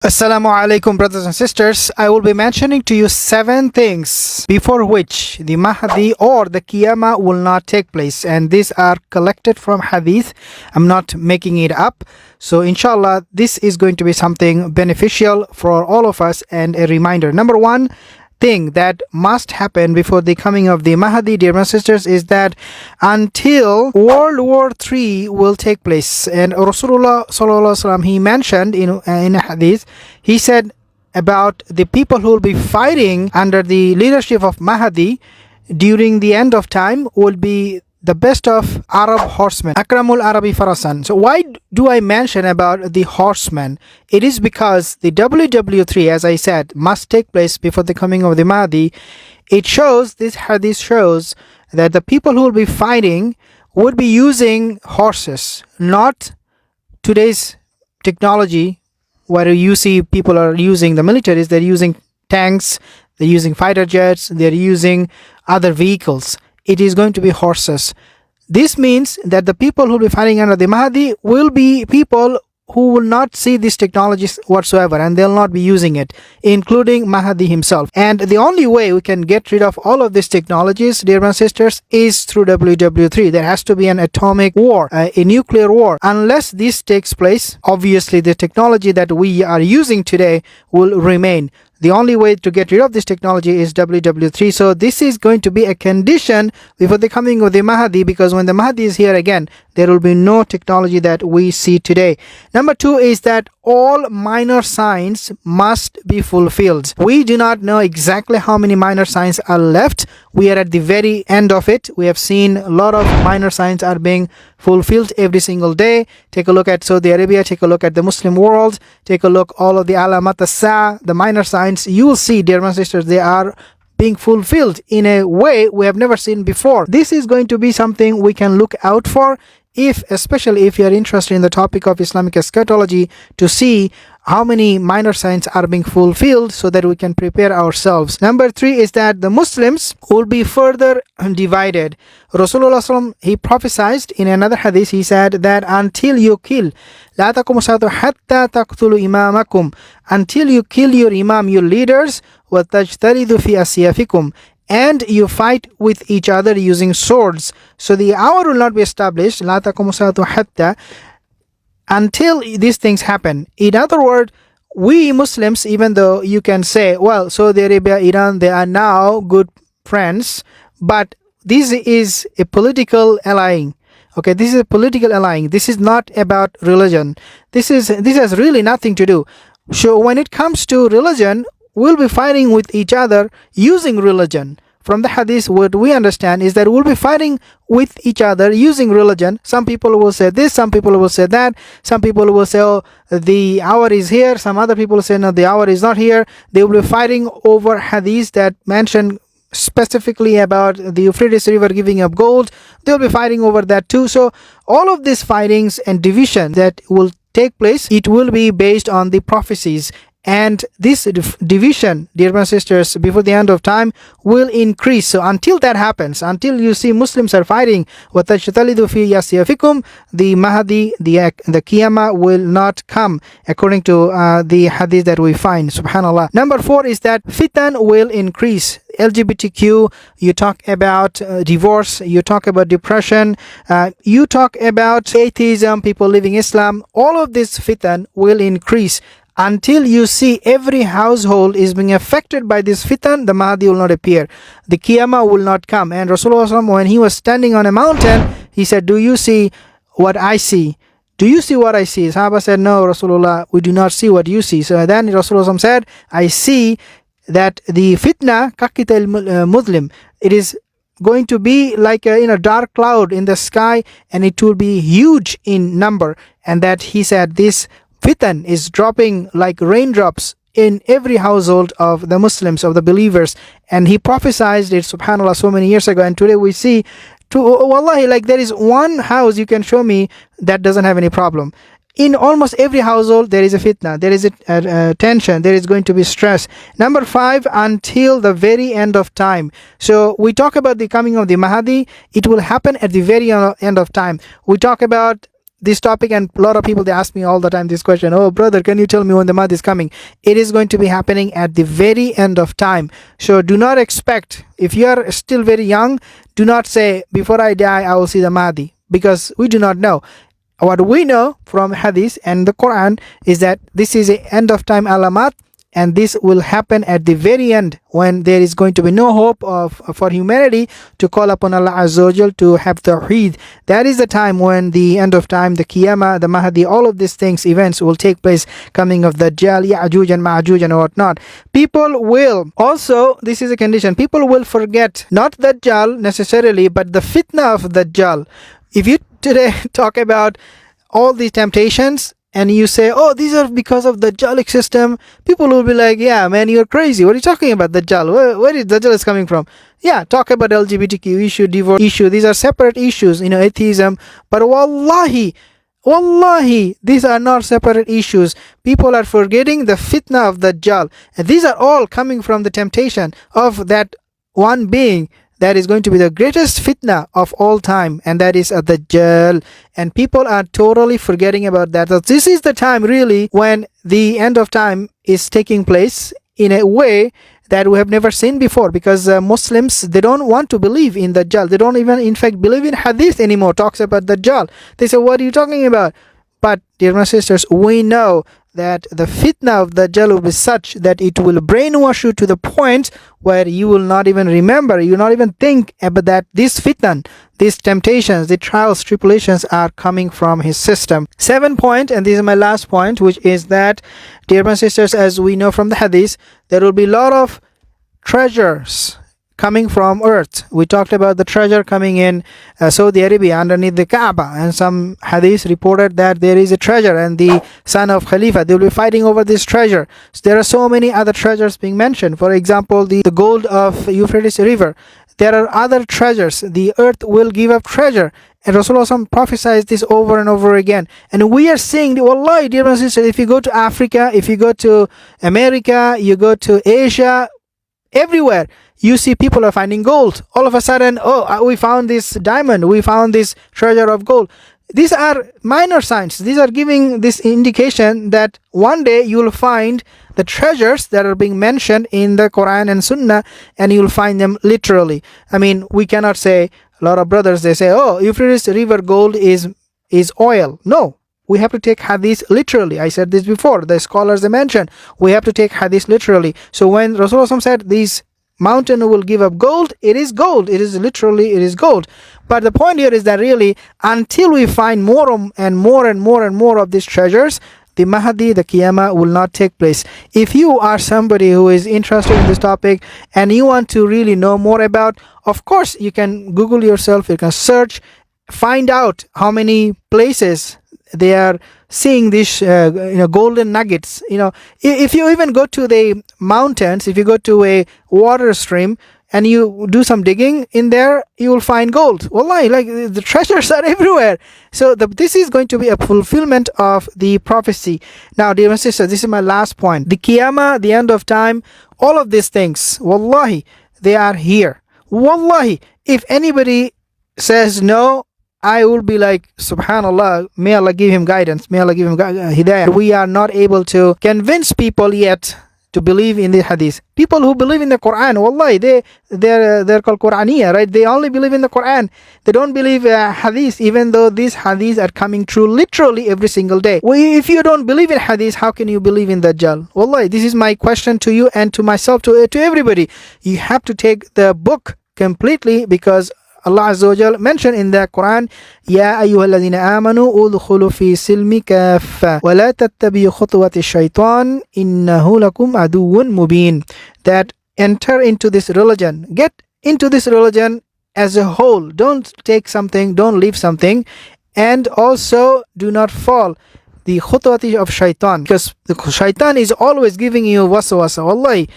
Assalamu alaikum, brothers and sisters. I will be mentioning to you 7 things before which the Mahdi or the Qiyamah will not take place, and these are collected from hadith. I'm not making it up. So inshallah, this is going to be something beneficial for all of us and a reminder. Number 1 thing that must happen before the coming of the Mahdi, dear brothers and sisters, is that until World War III will take place, and Rasulullah sallallahu alaihi wasallam, he mentioned in a hadith, he said about the people who will be fighting under the leadership of Mahdi during the end of time will be the best of Arab horsemen, Akramul Arabi Farasan. So why do I mention about the horsemen? It is because the WW3, as I said, must take place before the coming of the Mahdi. It shows, this hadith shows, that the people who will be fighting would be using horses, not today's technology where you see people are using the militaries. They're using tanks, they're using fighter jets, they're using other vehicles. It is going to be horses. This means that the people who will be fighting under the Mahdi will be people who will not see these technologies whatsoever, and they'll not be using it, including Mahdi himself. And the only way we can get rid of all of these technologies, dear brothers and sisters, is through WW3. There has to be an atomic war, a nuclear war. Unless this takes place, obviously the technology that we are using today will remain. The only way to get rid of this technology is WW3. So this is going to be a condition before the coming of the Mahdi, because when the Mahdi is here again, there will be no technology that we see today. Number 2 is that all minor signs must be fulfilled. We do not know exactly how many minor signs are left. We are at the very end of it. We have seen a lot of minor signs are being fulfilled every single day. Take a look at Saudi Arabia, take a look at the Muslim world, take a look all of the alamat as-saa, the minor signs. You will see, dear brothers and sisters, they are being fulfilled in a way we have never seen before. This is going to be something we can look out for, especially if you are interested in the topic of Islamic eschatology, to see how many minor signs are being fulfilled so that we can prepare ourselves. Number 3 is that the Muslims will be further divided. Rasulullah sallallahu, he prophesied in another hadith, he said that until you kill, لا تقوم الساعة حتى تقتلوا إمامكم, until you kill your imam, your leaders, وتجتلدوا في أسيافكم, and you fight with each other using swords. So the hour will not be established, لا تقوم الساعة حتى, until these things happen. In other words, we Muslims, even though you can say, well, Saudi Arabia, Iran, they are now good friends, but this is a political allying. Okay, this is a political allying. This is not about religion. This has really nothing to do. So when it comes to religion, we'll be fighting with each other using religion. From the hadith, what we understand is that we'll be fighting with each other using religion. Some people will say this, some people will say that, some people will say, oh, the hour is here, some other people will say, no, the hour is not here. They will be fighting over hadiths that mention specifically about the Euphrates River giving up gold. They'll be fighting over that too. So all of these fightings and division that will take place, it will be based on the prophecies. And this division, dear brothers and sisters, before the end of time will increase. So until that happens, until you see Muslims are fighting, وَتَجْتَلِدُ فِي يَسْيَفِكُمْ, the Mahdi, the Qiyamah will not come, according to the hadith that we find. Subhanallah. Number 4 is that fitan will increase. LGBTQ, you talk about divorce, you talk about depression, you talk about atheism, people leaving Islam. All of this fitan will increase. Until you see every household is being affected by this fitan, the Mahdi will not appear. The Qiyamah will not come. And Rasulullah, when he was standing on a mountain, he said, do you see what I see? Do you see what I see? Sahaba said, no, Rasulullah, we do not see what you see. So then Rasulullah said, I see that the fitna, kakital Muslim, it is going to be like a dark cloud in the sky, and it will be huge in number. And that he said, this fitan is dropping like raindrops in every household of the Muslims, of the believers. And he prophesied it, subhanAllah, so many years ago. And today we see, wallahi, like there is one house you can show me that doesn't have any problem. In almost every household, there is a fitna, there is a tension, there is going to be stress. Number 5, until the very end of time. So we talk about the coming of the Mahdi, it will happen at the very end of time. We talk about this topic, and a lot of people, they ask me all the time this question, oh brother, can you tell me when the Mahdi is coming? It is going to be happening at the very end of time. So do not expect, if you are still very young, do not say, before I die I will see the Mahdi, because we do not know. What we know from Hadith and the Quran is that this is a end of time alamat, and this will happen at the very end, when there is going to be no hope for humanity to call upon Allah Azza wa Jal to have Tawheed. That is the time when the end of time, the Qiyamah, the Mahdi, all of these things, events will take place, coming of the Dajjal, Ya'juj and Ma'juj and whatnot. People will also, this is a condition, people will forget not Dajjal necessarily, but the fitna of Dajjal. If you today talk about all these temptations, and you say, oh, these are because of the Dajjalic system, people will be like, yeah, man, you're crazy. What are you talking about, Dajjal? Where is Dajjal is coming from? Yeah, talk about LGBTQ issue, divorce issue. These are separate issues, atheism. But wallahi, these are not separate issues. People are forgetting the fitna of Dajjal. And these are all coming from the temptation of that one being that is going to be the greatest fitna of all time, and that is Dajjal. And people are totally forgetting about that. So this is the time really when the end of time is taking place in a way that we have never seen before, because Muslims, they don't want to believe in Dajjal. They don't even in fact believe in Hadith anymore, talks about Dajjal. They say, what are you talking about? But dear my sisters, we know that the fitna of Dajjal will be such that it will brainwash you to the point where you will not even remember, you will not even think about that this fitna, these temptations, the trials, tribulations are coming from his system. 7th point, and this is my last point, which is that, dear my sisters, as we know from the Hadith, there will be a lot of treasures coming from earth. We talked about the treasure coming in Saudi Arabia underneath the Kaaba, and some hadith reported that there is a treasure, and the son of Khalifa, they will be fighting over this treasure. So there are so many other treasures being mentioned. For example, the gold of Euphrates River. There are other treasures. The earth will give up treasure. And Rasulullah prophesied this over and over again. And we are seeing, wallahi, dear brothers and sisters, if you go to Africa, if you go to America, you go to Asia, everywhere, you see people are finding gold. All of a sudden, oh, we found this diamond, we found this treasure of gold. These are minor signs. These are giving this indication that one day you will find the treasures that are being mentioned in the Quran and Sunnah, and you will find them literally. I mean, we cannot say, a lot of brothers, they say, oh, Euphrates River gold is oil. No. We have to take hadith literally. I said this before. The scholars, they mentioned, we have to take hadith literally. So when Rasulullah said these mountain will give up gold, it is gold. It is literally, it is gold. But the point here is that really, until we find more and more of these treasures, the Mahdi, the Qiyamah will not take place. If you are somebody who is interested in this topic and you want to really know more about, of course, you can Google yourself, you can search, find out how many places they are seeing these golden nuggets. If you even go to the mountains, if you go to a water stream and you do some digging in there, you will find gold. Wallahi, like the treasures are everywhere. So this is going to be a fulfillment of the prophecy. Now, dear my sister, this is my last point. The Qiyamah, the end of time, all of these things, wallahi, they are here. Wallahi, if anybody says no, I will be like, subhanallah, may Allah give him guidance, may Allah give him hidayah. We are not able to convince people yet to believe in the hadith. People who believe in the Quran, wallahi, they're called Quraniya, right? They only believe in the Quran. They don't believe hadith, even though these hadiths are coming true literally every single day. If you don't believe in hadith, how can you believe in Dajjal? Wallahi, this is my question to you and to myself, to everybody. You have to take the book completely, because Allah Azza wa Jal mentioned in the Quran, Ya ayyuhalladhina amanu udkhulu fi silmi kaffa wa la tattabi'u khutuwati shaitan innahu lakum aduwwun mubin. That enter into this religion, get into this religion as a whole. Don't take something, don't leave something, and also do not fall the khutwati of shaitan, because the shaitan is always giving you waswasa, wallahi.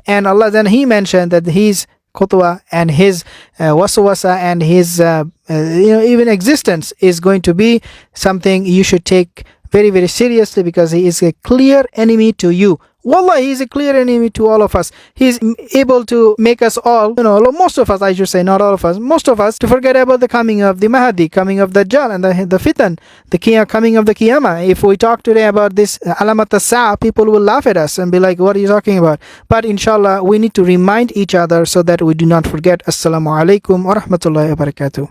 And Allah, then he mentioned that his khutwa and his waswasa and his even existence is going to be something you should take very, very seriously, because he is a clear enemy to you. Wallah, he is a clear enemy to all of us. He is able to make us all, most of us, I should say, not all of us, most of us, to forget about the coming of the Mahdi, coming of the Dajjal, and the Fitan, coming of the Qiyamah. If we talk today about this Alamat as-Sa'a, people will laugh at us and be like, what are you talking about? But inshallah, we need to remind each other so that we do not forget. Assalamu alaikum wa rahmatullahi wa barakatuh.